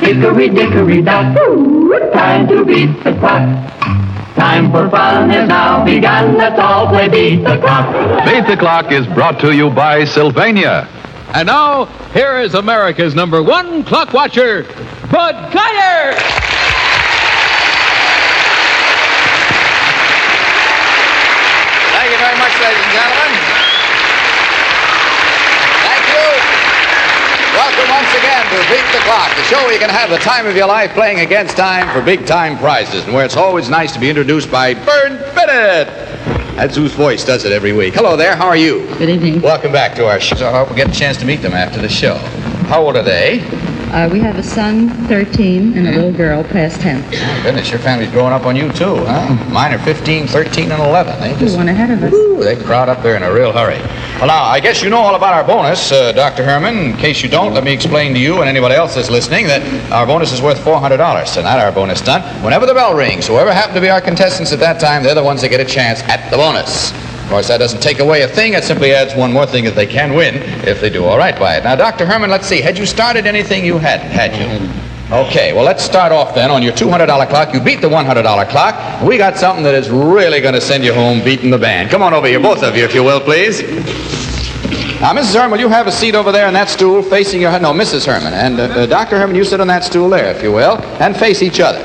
Hickory dickory dock, time to beat the clock. Time for fun is now begun. Let's all play Beat the Clock. Beat the Clock is brought to you by Sylvania. And now, here is America's #1 clock watcher, Bud Carter. Thank you very much, ladies and gentlemen. Thank you. Welcome once again to Beat the Clock, the show where you can have the time of your life playing against time for big-time prizes, and where it's always nice to be introduced by Bern Bennett. That's whose voice does it every week. Hello there, how are you? Good evening. Welcome back to our show. I hope we get a chance to meet them after the show. How old are they? We have a son, 13, and a little girl, past 10. Oh, goodness, your family's growing up on you, too, huh? Mine are 15, 13, and 11. They just... one ahead of us. Woo, they crowd up there in a real hurry. Well, now, I guess you know all about our bonus, Dr. Herman. In case you don't, let me explain to you and anybody else that's listening that our bonus is worth $400. Tonight, our bonus done. Whenever the bell rings, whoever happened to be our contestants at that time, they're the ones that get a chance at the bonus. Of course, that doesn't take away a thing. It simply adds one more thing that they can win if they do all right by it. Now, Dr. Herman, let's see. Had you started anything you had you? Okay, well, let's start off then on your $200 clock. You beat the $100 clock. We got something that is really going to send you home beating the band. Come on over here, both of you, if you will, please. Now, Mrs. Herman, will you have a seat over there on that stool facing your... No, Mrs. Herman. And Dr. Herman, you sit on that stool there, if you will, and face each other.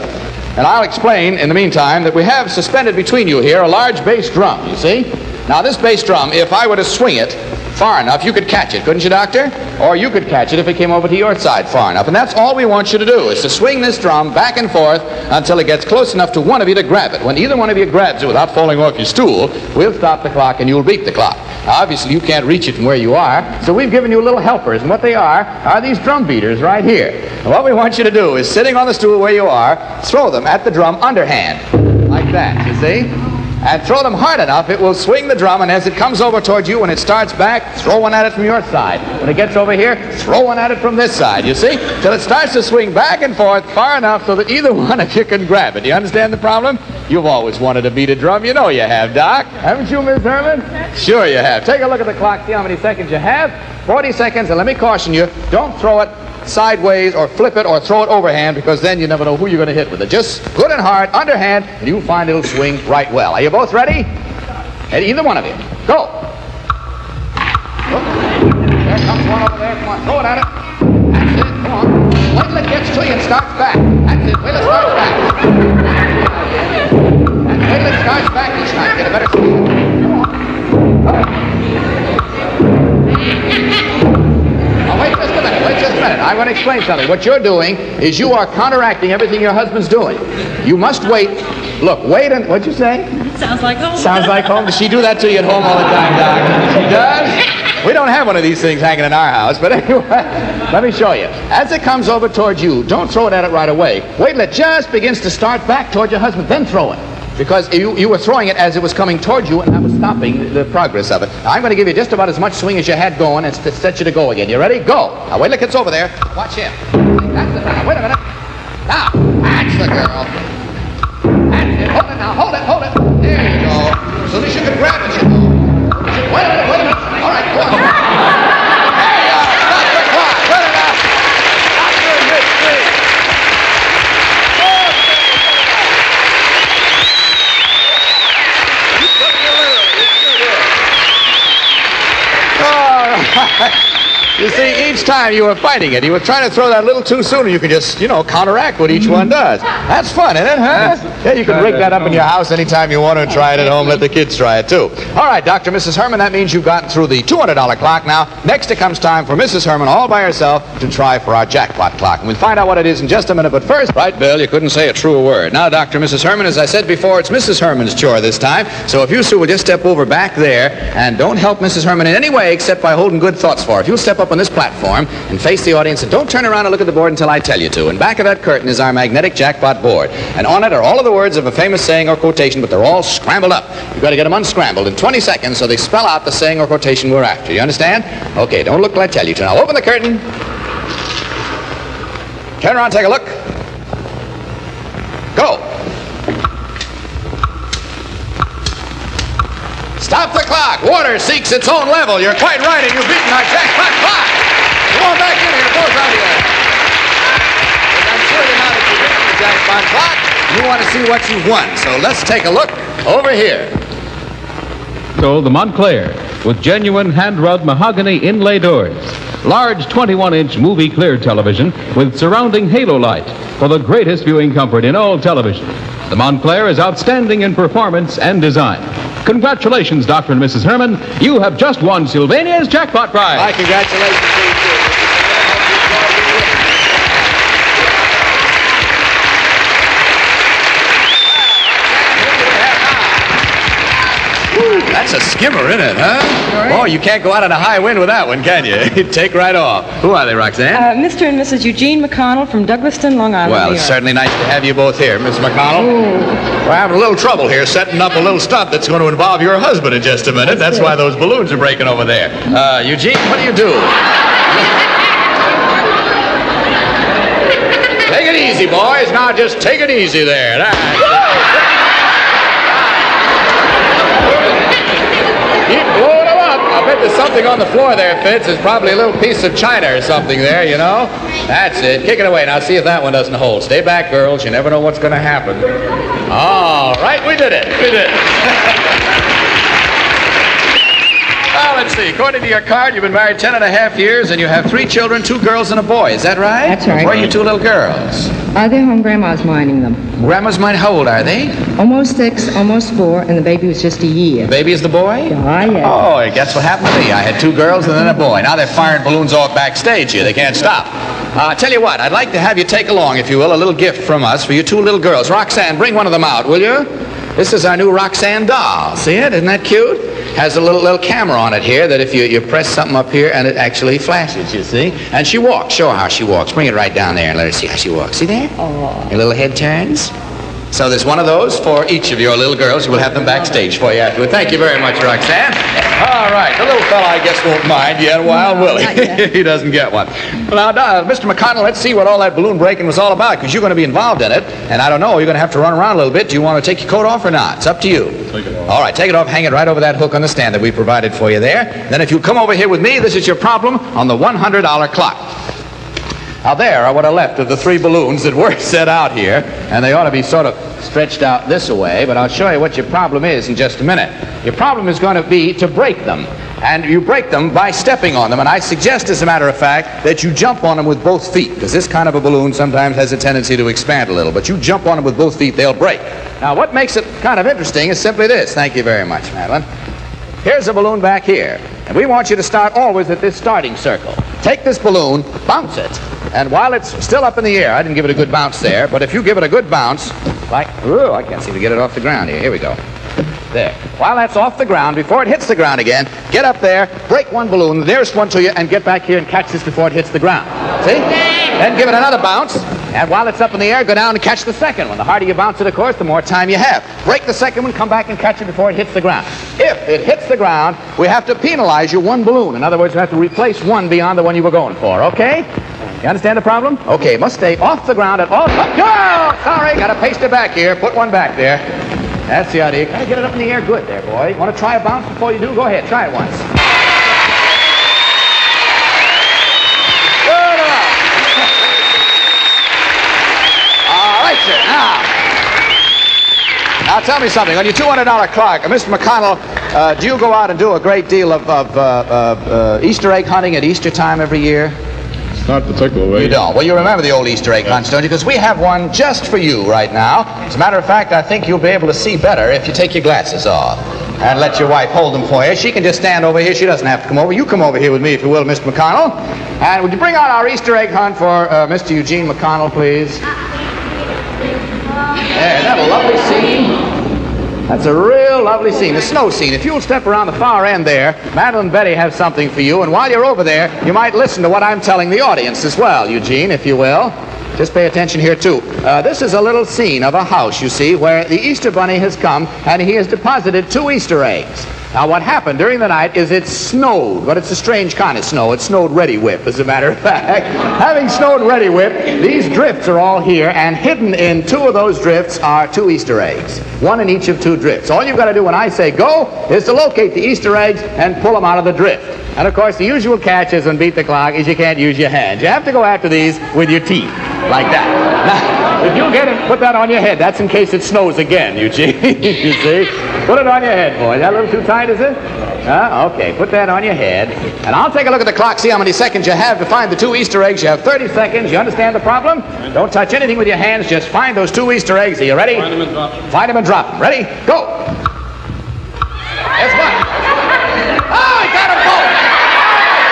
And I'll explain, in the meantime, that we have suspended between you here a large bass drum, you see? Now, this bass drum, if I were to swing it far enough, you could catch it, couldn't you, Doctor? Or you could catch it if it came over to your side far enough. And that's all we want you to do, is to swing this drum back and forth until it gets close enough to one of you to grab it. When either one of you grabs it without falling off your stool, we'll stop the clock and you'll beat the clock. Now, obviously, you can't reach it from where you are, so we've given you little helpers, and what they are these drum beaters right here. And what we want you to do is, sitting on the stool where you are, throw them at the drum underhand, like that, you see? And throw them hard enough, it will swing the drum, and as it comes over towards you, when it starts back, throw one at it from your side. When it gets over here, throw one at it from this side, you see? Till it starts to swing back and forth far enough so that either one of you can grab it. Do you understand the problem? You've always wanted to beat a drum. You know you have, Doc. Haven't you, Miss Herman? Sure you have. Take a look at the clock, see how many seconds you have. 40 seconds, and let me caution you, don't throw it sideways or flip it or throw it overhand, because then you never know who you're going to hit with it. Just good and hard, underhand, and you'll find it'll swing right well. Are you both ready? And either one of you. Go. There comes one over there. Come on, throw it at it. That's it. Come on. Wait till it gets to you and starts back. That's it. Wait till it starts back. And wait till it starts back each time. Get a better speed. Come on. Wait just a minute. I'm going to explain something. What you're doing is you are counteracting everything your husband's doing. You must wait. Look, wait and... What'd you say? Sounds like home. Sounds like home. Does she do that to you at home all the time, Doc? She does? We don't have one of these things hanging in our house, but anyway, let me show you. As it comes over towards you, don't throw it at it right away. Wait till it just begins to start back toward your husband, then throw it. Because you were throwing it as it was coming toward you, and that was stopping the progress of it. Now, I'm going to give you just about as much swing as you had going and set you to go again. You ready? Go. Now, wait till it gets over there. Watch him. That's the now. Wait a minute. Now, that's the girl. That's it. Hold it now. Hold it. There you go. As soon as you can grab it, you go. Wait a minute. All right, go on. There you go. Stop the clock. Good enough. Stop doing this, please. You see, each time you were fighting it, you were trying to throw that a little too soon, and you could just, counteract what each one does. That's fun, isn't it, huh? Yeah, you can rig that up in your house anytime you want to, and try it at home. Let the kids try it, too. All right, Dr. Mrs. Herman, that means you've gotten through the $200 clock. Now, next it comes time for Mrs. Herman all by herself to try for our jackpot clock. And we'll find out what it is in just a minute, but first... Right, Bill, you couldn't say a truer word. Now, Dr. Mrs. Herman, as I said before, it's Mrs. Herman's chore this time. So if you two will just step over back there and don't help Mrs. Herman in any way except by holding good thoughts for her. If you'll step up on this platform and face the audience, and don't turn around and look at the board until I tell you to. In back of that curtain is our magnetic jackpot board, and on it are all of the words of a famous saying or quotation, but they're all scrambled up. You've got to get them unscrambled in 20 seconds so they spell out the saying or quotation we're after. You understand? Okay, don't look till I tell you to. Now open the curtain. Turn around, take a look. Go. Stop the clock. Water seeks its own level. You're quite right, and you've beaten our jackpot clock. Come on back in here. Both of you. Jackpot clock. You want to see what you've won, so let's take a look over here. Sold the Montclair with genuine hand-rubbed mahogany inlay doors. Large 21-inch movie-clear television with surrounding halo light for the greatest viewing comfort in all television. The Montclair is outstanding in performance and design. Congratulations, Dr. and Mrs. Herman. You have just won Sylvania's Jackpot Prize. My congratulations to you, too. That's a skimmer, isn't it, huh? Oh, you can't go out on a high wind with that one, can you? Take right off. Who are they, Roxanne? Mr. and Mrs. Eugene McConnell from Douglaston, Long Island, Well, New it's York. certainly nice to have you both here, Miss McConnell. We're having a little trouble here setting up a little stunt that's going to involve your husband in just a minute. That's why those balloons are breaking over there. Eugene, what do you do? Take it easy, boys. Now just take it easy there. Keep blowing them up. I bet there's something on the floor there, Fitz. There's probably a little piece of china or something there, you know? That's it. Kick it away. Now see if that one doesn't hold. Stay back, girls. You never know what's going to happen. All right, we did it. We did it. Well, let's see. According to your card, you've been married 10.5 years, and you have 3 children, 2 girls and a boy. Is that right? That's right. Where are your 2 little girls? They're home. Grandma's minding them. Grandma's mine. How old are they? Almost 6, almost 4, and the baby was just a year. Baby is the boy? Yeah. Oh, guess what happened to me? I had 2 girls and then a boy. Now they're firing balloons off backstage here. They can't stop. Tell you what, I'd like to have you take along, if you will, a little gift from us for your 2 little girls. Roxanne, bring one of them out, will you? This is our new Roxanne doll. See it? Isn't that cute? Has a little camera on it here that if you press something up here and it actually flashes, you see? And she walks. Show her how she walks. Bring it right down there and let her see how she walks. See there? Oh. Your little head turns. So there's one of those for each of your little girls. We'll have them backstage for you afterward. Thank you very much, Roxanne. All right. The little fella, I guess, won't mind yet a while, will he? He doesn't get one. Well, now, Mr. McConnell, let's see what all that balloon breaking was all about, because you're going to be involved in it. And I don't know, you're going to have to run around a little bit. Do you want to take your coat off or not? It's up to you. Take it off. All right, take it off. Hang it right over that hook on the stand that we provided for you there. Then if you come over here with me, this is your problem on the $100 clock. Now, there are what are left of the 3 balloons that were set out here, and they ought to be sort of stretched out this way, but I'll show you what your problem is in just a minute. Your problem is going to be to break them, and you break them by stepping on them, and I suggest, as a matter of fact, that you jump on them with both feet, because this kind of a balloon sometimes has a tendency to expand a little, but you jump on them with both feet, they'll break. Now, what makes it kind of interesting is simply this. Thank you very much, Madeline. Here's a balloon back here, and we want you to start always at this starting circle. Take this balloon, bounce it, and while it's still up in the air, I didn't give it a good bounce there, but if you give it a good bounce, like, ooh, I can't seem to get it off the ground here. Here we go. There. While that's off the ground, before it hits the ground again, get up there, break one balloon, the nearest one to you, and get back here and catch this before it hits the ground. See? Then give it another bounce, and while it's up in the air, go down and catch the second one. The harder you bounce it, of course, the more time you have. Break the second one, come back and catch it before it hits the ground. If it hits the ground, we have to penalize you 1 balloon. In other words, we have to replace 1 beyond the one you were going for, okay? You understand the problem? Okay, must stay off the ground at all times. Oh, sorry, gotta paste it back here. Put 1 back there. That's the idea. Gotta get it up in the air good there, boy. Want to try a bounce before you do? Go ahead, try it once. Good enough. All right, sir. Now tell me something. On your $200 clock, Mr. McConnell, do you go out and do a great deal of Easter egg hunting at Easter time every year? Not particularly. You don't. Well, you remember the old Easter egg hunts, don't you? Because we have one just for you right now. As a matter of fact, I think you'll be able to see better if you take your glasses off and let your wife hold them for you. She can just stand over here. She doesn't have to come over. You come over here with me, if you will, Mr. McConnell. And would you bring out our Easter egg hunt for Mr. Eugene McConnell, please? There, isn't that a lovely scene? That's a real lovely scene, the snow scene. If you'll step around the far end there, Madeline and Betty have something for you, and while you're over there, you might listen to what I'm telling the audience as well, Eugene, if you will. Just pay attention here, too. This is a little scene of a house, you see, where the Easter Bunny has come, and he has deposited 2 Easter eggs. Now, what happened during the night is it snowed, but it's a strange kind of snow. It snowed Ready Whip, as a matter of fact. Having snowed Ready Whip, these drifts are all here, and hidden in 2 of those drifts are 2 Easter eggs, 1 in each of 2 drifts. All you've got to do when I say go is to locate the Easter eggs and pull them out of the drift. And, of course, the usual catch is on Beat the Clock is you can't use your hands. You have to go after these with your teeth. Like that. Now, if you'll get it, put that on your head. That's in case it snows again, Eugene. You see? Put it on your head, boy. Is that a little too tight, is it? Okay, put that on your head. And I'll take a look at the clock, see how many seconds you have to find the 2 Easter eggs. You have 30 seconds. You understand the problem? Don't touch anything with your hands. Just find those 2 Easter eggs. Are you ready? Find them and drop them. Find them and drop them. Ready? Go! There's one. Oh, he got them both!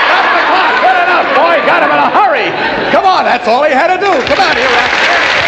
Stop the clock. Good enough, boy. Got him in a hurry. Come on, that's all he had to do. Come on, here, Roxanne.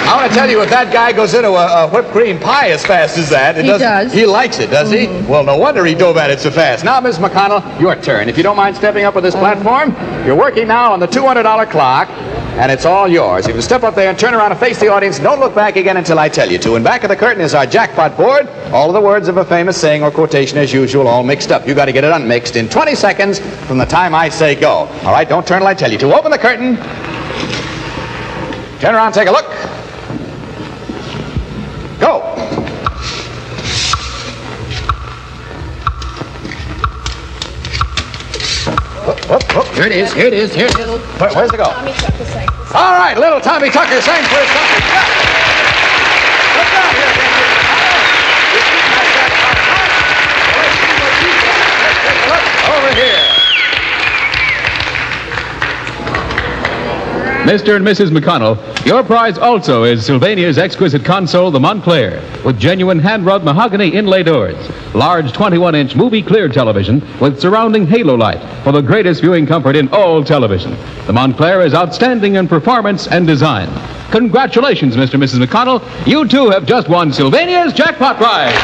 I want to tell you, if that guy goes into a whipped cream pie as fast as that, He does. He likes it, does he? Well, no wonder he dove at it so fast. Now, Miss McConnell, your turn. If you don't mind stepping up with this platform, you're working now on the $200 clock, and it's all yours. You can step up there and turn around and face the audience. Don't look back again until I tell you to. And back of the curtain is our jackpot board. All of the words of a famous saying or quotation, as usual, all mixed up. You got to get it unmixed in 20 seconds from the time I say go. All right, don't turn till I tell you to. Open the curtain. Turn around, take a look. Go! Whoop. Here it is. Where's the go? All right, little Tommy Tucker sang for his country. Look down here, over here. Mr. and Mrs. McConnell, your prize also is Sylvania's exquisite console, the Montclair, with genuine hand-rubbed mahogany inlay doors, large 21-inch movie clear television with surrounding halo light for the greatest viewing comfort in all television. The Montclair is outstanding in performance and design. Congratulations, Mr. and Mrs. McConnell. You too have just won Sylvania's Jackpot prize.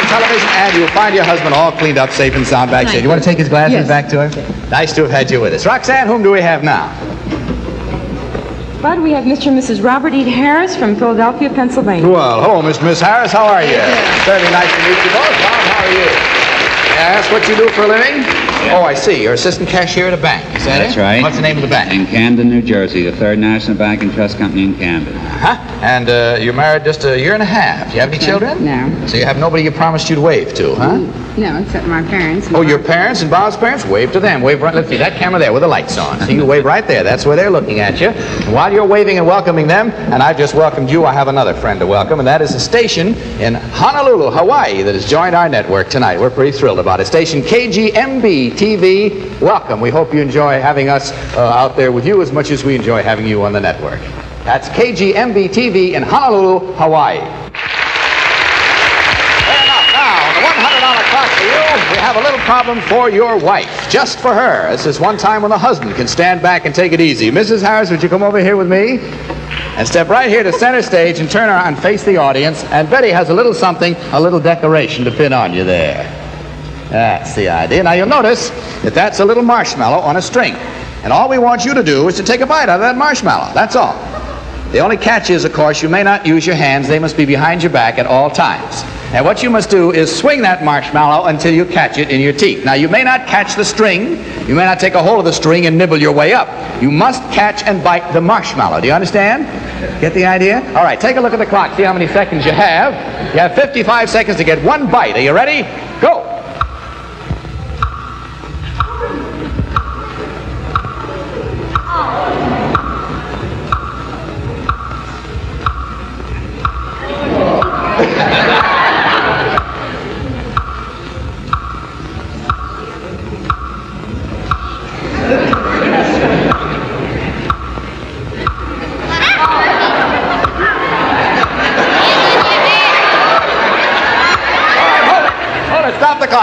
Television, and you'll find your husband all cleaned up, safe and sound backstage. You want to take his glasses Yes. back to him? Nice to have had you with us. Roxanne, whom do we have now? Bud, we have Mr. and Mrs. Robert E. Harris from Philadelphia, Pennsylvania. Well, hello, Miss Harris. How are you? Very nice to meet you both. Bob, how are you? Yes, what you do for a living? Oh, I see. You're assistant cashier at a bank. Is that That's it? right. What's the name of the bank? In Camden, New Jersey, the Third National Bank and Trust Company in Camden. Huh? And you're married just a year and a half. Do you have any children? No. So you have nobody you promised you'd wave to, huh? No, except my parents. Oh, your parents and Bob's parents? Wave to them. Wave right. Let's see, that camera there with the lights on. See, you wave right there. That's where they're looking at you. And while you're waving and welcoming them, and I've just welcomed you, I have another friend to welcome, and that is a station in Honolulu, Hawaii, that has joined our network tonight. We're pretty thrilled about it. Station KGMB TV. Welcome. We hope you enjoy having us out there with you as much as we enjoy having you on the network. That's KGMB TV in Honolulu, Hawaii. Fair enough. Now, on the $100 clock for you, we have a little problem for your wife. Just for her. This is one time when the husband can stand back and take it easy. Mrs. Harris, would you come over here with me? And step right here to center stage and turn around and face the audience. And Betty has a little something, a little decoration to pin on you there. That's the idea. Now, you'll notice that that's a little marshmallow on a string. And all we want you to do is to take a bite out of that marshmallow. That's all. The only catch is, of course, you may not use your hands. They must be behind your back at all times. And what you must do is swing that marshmallow until you catch it in your teeth. Now, you may not catch the string. You may not take a hold of the string and nibble your way up. You must catch and bite the marshmallow. Do you understand? Get the idea? All right, take a look at the clock. See how many seconds you have. You have 55 seconds to get one bite. Are you ready? Go.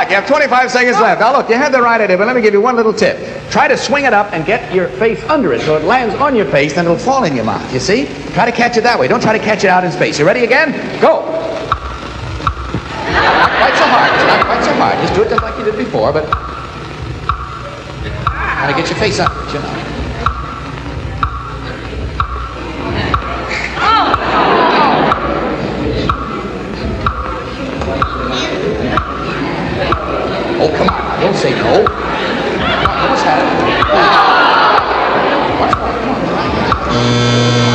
You have 25 seconds left. Now look, you had the right idea, but let me give you one little tip. Try to swing it up and get your face under it so it lands on your face and it'll fall in your mouth, you see? Try to catch it that way. Don't try to catch it out in space. You ready again? Go! Not quite so hard. It's not quite so hard. Just do it just like you did before, but try to get your face under it, you know. Oh, come on. Don't say no. Come on, what's happening?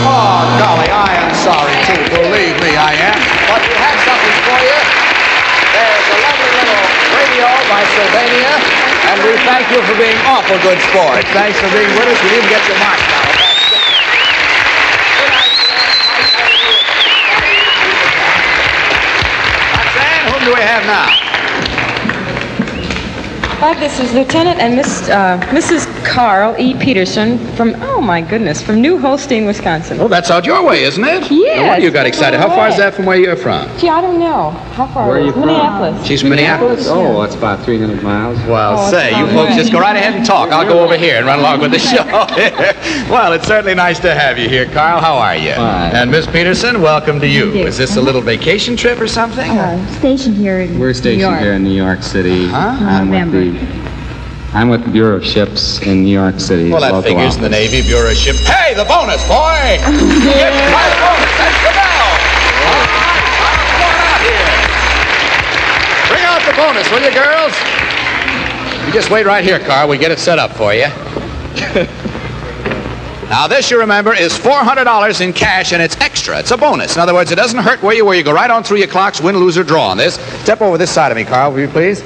Oh, golly, I am sorry, too. Believe me, I am. But we have something for you. There's a lovely little radio by Sylvania, and we thank you for being awful good sports. Thanks for being with us. You didn't get your marks now. Roxanne, whom do we have now? This is Lieutenant and Mrs. Carl E. Peterson from, oh my goodness, from New Holstein, Wisconsin. Oh, that's out your way, isn't it? Yes. No wonder you got excited. How far is that from where you're from? Gee, I don't know. How far? Where are you from? Minneapolis. She's from Minneapolis. Oh, it's about 300 miles. Well, Oh, say, it's you all folks right. just go right ahead and talk. I'll go over here and run along with the show. Well, it's certainly nice to have you here, Carl. How are you? Fine. And Miss Peterson, welcome to you. Thank you. Is this a little vacation trip or something? Stationed here in We're stationed New York. here in New York City. November. I'm with the Bureau of Ships in New York City. Well, that local figures in the office. Navy Bureau of Ships. Hey, the bonus, boy! You get your prize bonus. That's the bell. All right, come on out here. Bring out the bonus, will you, girls? You just wait right here, Carl. We get it set up for you. Now, this, you remember, is $400 in cash, and it's extra. It's a bonus. In other words, it doesn't hurt where you go right on through your clocks, win, lose, or draw on this. Step over this side of me, Carl, will you please?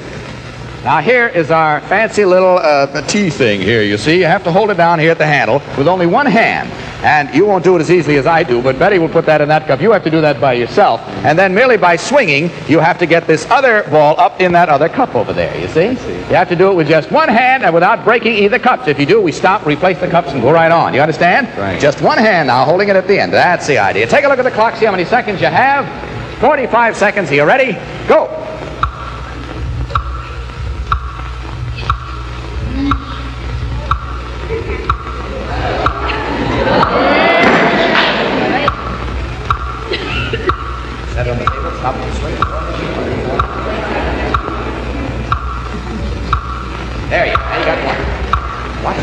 Now, here is our fancy little tea thing here, you see. You have to hold it down here at the handle with only one hand. And you won't do it as easily as I do, but Betty will put that in that cup. You have to do that by yourself. And then merely by swinging, you have to get this other ball up in that other cup over there, you see? You have to do it with just one hand and without breaking either cups. If you do, we stop, replace the cups, and go right on. You understand? Right. Just one hand now, holding it at the end. That's the idea. Take a look at the clock, see how many seconds you have. 45 seconds. Are you ready? Go. Set it on the table, stop it straight. There you go. Now you got one. What?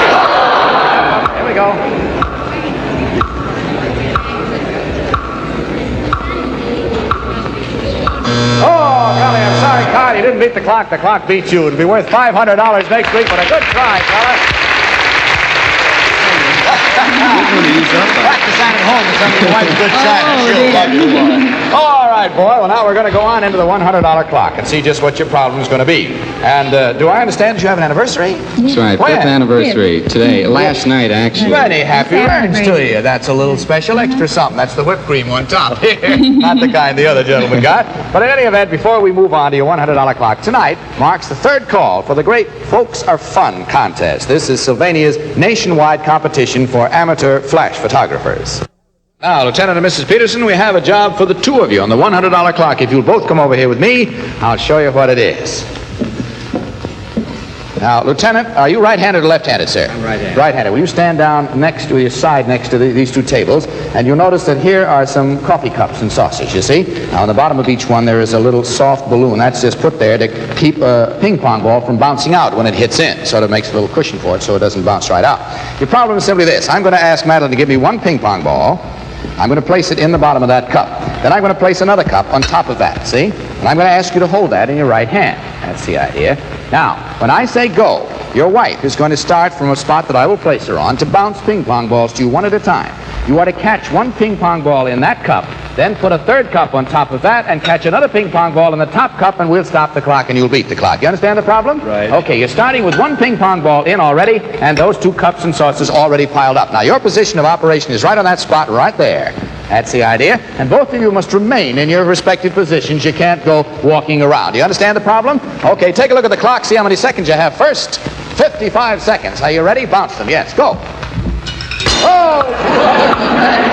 There we go. Oh, golly, I'm sorry, Carl. You didn't beat the clock. The clock beat you. It'll be worth $500 next week, but a good try, fella. Practice that at home with some of your wife's good china. She'll love you. All right, boy. Well, now we're going to go on into the $100 clock and see just what your problem's going to be. And do I understand that you have an anniversary? That's right, When? fifth anniversary today. Last night, actually. Many happy returns to you. That's a little special extra something. That's the whipped cream on top. Not the kind the other gentleman got. But in any event, before we move on to your $100 clock, tonight marks the third call for the great Folks Are Fun contest. This is Sylvania's nationwide competition for amateur flash photographers. Now, Lieutenant and Mrs. Peterson, we have a job for the two of you on the $100 clock. If you'll both come over here with me, I'll show you what it is. Now, Lieutenant, are you right-handed or left-handed, sir? I'm right-handed. Right-handed. Will you stand down next to your side next to these two tables, and you'll notice that here are some coffee cups and saucers, you see? Now, on the bottom of each one, there is a little soft balloon. That's just put there to keep a ping pong ball from bouncing out when it hits in. Sort of makes a little cushion for it so it doesn't bounce right out. Your problem is simply this. I'm going to ask Madeline to give me one ping pong ball. I'm going to place it in the bottom of that cup. Then I'm going to place another cup on top of that, see? And I'm going to ask you to hold that in your right hand. That's the idea. Now, when I say go, your wife is going to start from a spot that I will place her on to bounce ping pong balls to you one at a time. You are to catch one ping pong ball in that cup, then put a third cup on top of that and catch another ping pong ball in the top cup, and we'll stop the clock and you'll beat the clock. You understand the problem? Right. Okay, you're starting with one ping pong ball in already and those two cups and saucers already piled up. Now, your position of operation is right on that spot right there. That's the idea. And both of you must remain in your respective positions. You can't go walking around. Do you understand the problem? Okay, take a look at the clock. See how many seconds you have first. 55 seconds. Are you ready? Bounce them. Yes, go. Oh!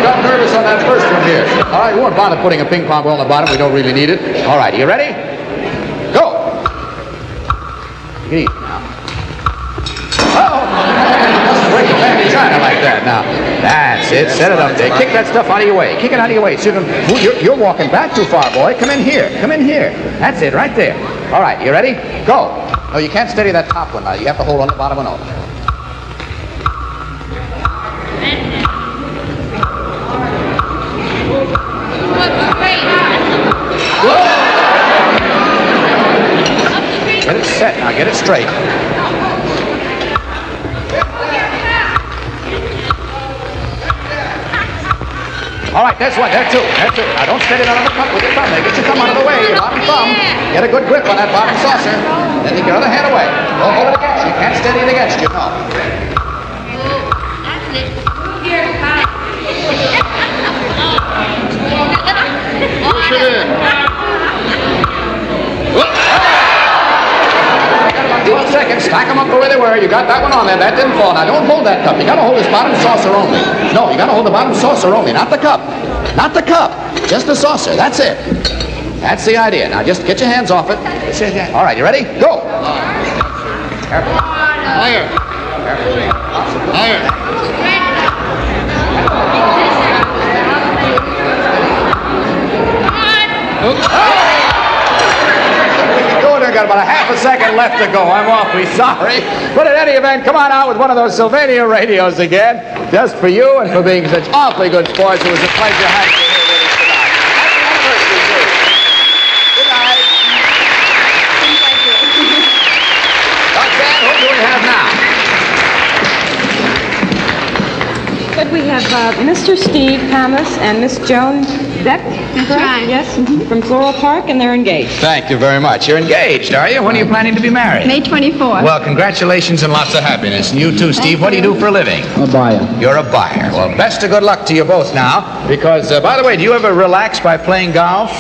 Got nervous on that first one here. All right, we weren't bound to putting a ping pong ball on the bottom. We don't really need it. All right, are you ready? Go! Take it easy now. Oh! Break your family china like that now. That's it. Set it up there. Kick that stuff out of your way. Kick it out of your way. So you're walking back too far, boy. Come in here. Come in here. That's it, right there. All right, you ready? Go. No, you can't steady that top one now. You have to hold on the bottom one over. Get it set now. Get it straight. All right, that's one. There, two. There, two. Now, don't steady it on the cup with your thumb. There. Get your thumb out of the way. Your bottom thumb. Get a good grip on that bottom saucer. Then you get your other hand away. Don't hold it against you. You can't steady it against you, no. Push it in. About 12 seconds. Stack them up the way they were. You got that one on there. That didn't fall. Now, don't hold that cup. You got to hold this bottom saucer only. No, you got to hold the bottom saucer only, not the cup. Not the cup. Just the saucer. That's it. That's the idea. Now, just get your hands off it. All right, you ready? Go. Careful. Higher. Higher. Got about a half a second left to go. I'm awfully sorry. But at any event, come on out with one of those Sylvania radios again, just for you and for being such awfully good sports. It was a pleasure having you here with us tonight. Happy anniversary, too. Good night. Thank you. Roxanne, who do we have now? But we have Mr. Steve Thomas and Miss Joan Beck. That's right. Yes, from Floral Park, and they're engaged. Thank you very much. You're engaged, are you? When are you planning to be married? May 24th. Well, congratulations and lots of happiness. And you too, Steve. What do you do for a living? A buyer. You're a buyer. Well, best of good luck to you both now. Because, by the way, do you ever relax by playing golf?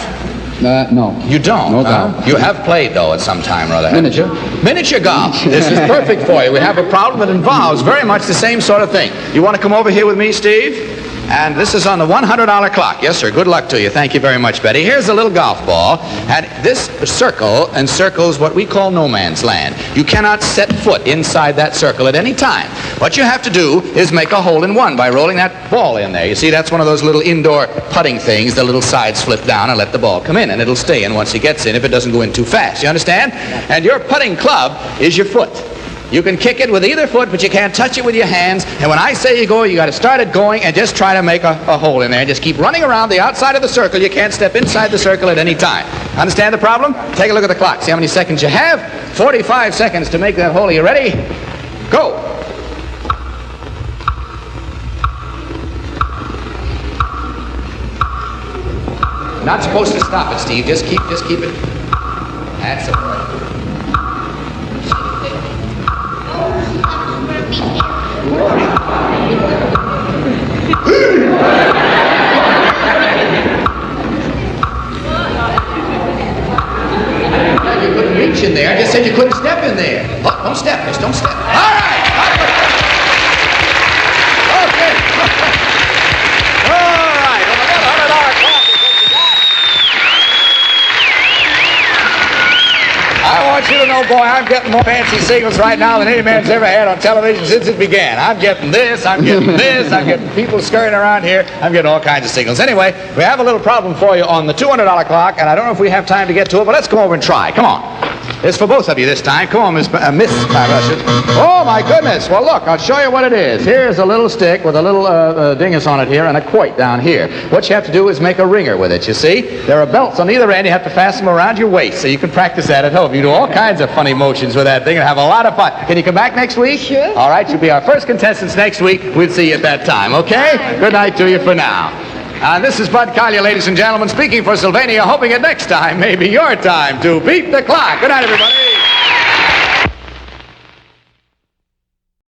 No. You don't? No huh? golf. You have played, though, at some time or other. Miniature. Miniature golf. This is perfect for you. We have a problem that involves very much the same sort of thing. You want to come over here with me, Steve? And this is on the $100 clock. Yes, sir. Good luck to you. Thank you very much, Betty. Here's a little golf ball. And this circle encircles what we call no man's land. You cannot set foot inside that circle at any time. What you have to do is make a hole in one by rolling that ball in there. You see, that's one of those little indoor putting things. The little sides flip down and let the ball come in, and it'll stay in once it gets in if it doesn't go in too fast. You understand? And your putting club is your foot. You can kick it with either foot, but you can't touch it with your hands. And when I say you go, you got to start it going and just try to make a hole in there. And just keep running around the outside of the circle. You can't step inside the circle at any time. Understand the problem? Take a look at the clock. See how many seconds you have? 45 seconds to make that hole. Are you ready? Go. Not supposed to stop it, Steve. Just keep it. That's it. You couldn't reach in there. I just said you couldn't step in there. Look, don't step, miss. Don't step. All right. Okay. All right. Well, $100 clock is what you got. I want you to know, boy, I'm getting more fancy signals right now than any man's ever had on television since it began. I'm getting this, I'm getting this, I'm getting people scurrying around here. I'm getting all kinds of signals. Anyway, we have a little problem for you on the $200 clock, and I don't know if we have time to get to it, but let's come over and try. Come on. It's for both of you this time. Come on, Miss Russian. Oh, my goodness. Well, look, I'll show you what it is. Here's a little stick with a little dingus on it here and a quoit down here. What you have to do is make a ringer with it, you see? There are belts on either end. You have to fasten them around your waist, so you can practice that at home. You do all kinds of funny motions with that thing and have a lot of fun. Can you come back next week? Sure. All right, you'll be our first contestants next week. We'll see you at that time, okay? Bye. Good night to you for now. This is Bud Collier, ladies and gentlemen, speaking for Sylvania, hoping that next time may be your time to beat the clock. Good night, everybody.